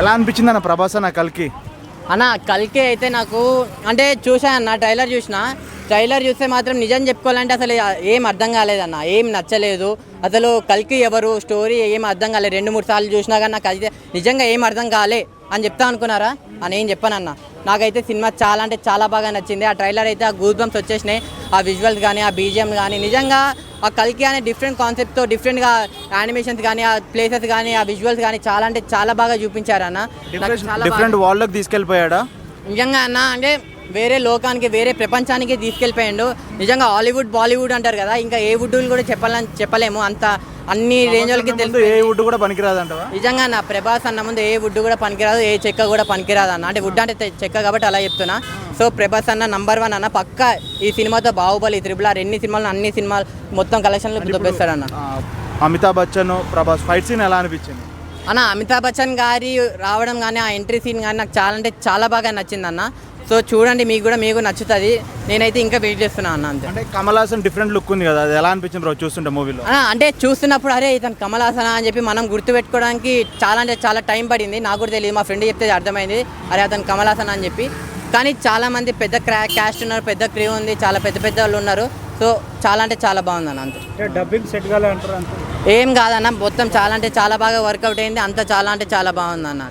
ఎలా అనిపించింది అన్న ప్రభాస్ అన్న కల్కి? అన్న కల్కి అయితే నాకు అంటే చూసాను అన్న, ట్రైలర్ చూస్తే మాత్రం నిజం చెప్పుకోవాలంటే అసలు ఏం అర్థం కాలేదన్న, ఏం నచ్చలేదు అసలు. కల్కి ఎవరు, స్టోరీ ఏం అర్థం కాలేదు. 2-3 సార్లు చూసినా కానీ నాకు అయితే నిజంగా ఏం అర్థం కాలే అని చెప్తా అనుకున్నారా అని ఏం చెప్పానన్న. నాకైతే సినిమా చాలా అంటే చాలా బాగా నచ్చింది. ఆ ట్రైలర్ అయితే ఆ గూస్ బంప్స్ వచ్చేసినాయి. ఆ విజువల్స్ కానీ, ఆ బీజిఎం కానీ, నిజంగా ఆ కల్కి అనే డిఫరెంట్ కాన్సెప్ట్తో డిఫరెంట్గా యానిమేషన్స్ కానీ, ఆ ప్లేసెస్ కానీ, ఆ విజువల్స్ కానీ చాలా అంటే చాలా బాగా చూపించారన్న. డిఫరెంట్ వరల్డ్లోకి తీసుకెళ్ళిపోయాడా నిజంగా అన్న. అంటే వేరే లోకానికి, వేరే ప్రపంచానికి తీసుకెళ్ళిపోయాడు నిజంగా. హాలీవుడ్ బాలీవుడ్ అంటారు కదా, ఇంకా ఏ వుడ్ కూడా చెప్పలేము అంత అన్ని రేంజ్లకి తెలుసు. ఏ వుడ్ కూడా పనికిరాదు అంటవా? నిజంగా నా ప్రభాస్ అన్న ముందు ఏ వుడ్ కూడా పనికిరాదు, ఏ చెక్క కూడా పనికిరాదు అన్న. అంటే వుడ్ అంటే చెక్క కాబట్టి అలా చెప్తున్నా. సో ప్రభాస్ అన్న నంబర్ 1 అన్న పక్క. ఈ సినిమాతో బాహుబలి, RRR అన్ని సినిమాలు మొత్తం కలెక్షన్లు దొబ్బేస్తాడన్న. అమితాబ్ బచ్చన్ ప్రభాస్ ఫైట్ సీన్ ఎలా అనిపించింది అన్న? అమితాబ్ బచ్చన్ గారి రావడం కానీ, ఆ ఎంట్రీ సీన్ కానీ నాకు చాలా అంటే చాలా బాగా నచ్చింది అన్న. సో చూడండి, మీకు నచ్చుతుంది. నేనైతే ఇంకా వెయిట్ చేస్తున్నా అన్న. అంతే. అంటే కమల్ హాసన్ డిఫరెంట్ లుక్ ఉంది కదా, అది ఎలా అనిపించింది బ్రో చూస్తుంటే మూవీలో? అంటే చూస్తున్నప్పుడు అరే ఇతను కమల్ హాసన్ అని చెప్పి మనం గుర్తుపెట్టుకోవడానికి చాలా అంటే చాలా టైం పడింది. నాకు కూడా తెలియదు, మా ఫ్రెండ్ చెప్తే అర్థమైంది అరే అతను కమల్ హాసన్ అని చెప్పి. కానీ చాలామంది పెద్ద క్యాస్ట్ ఉన్నారు, పెద్ద క్రూ ఉంది, చాలా పెద్ద వాళ్ళు ఉన్నారు. సో చాలా అంటే చాలా బాగుంది అన్న. అంతే. డబ్బింగ్ సెట్ కాలే అంటారు? ఏం కాదన్న, మొత్తం చాలా అంటే చాలా బాగా వర్కౌట్ అయింది. అంతా చాలా అంటే చాలా బాగుంది అన్న.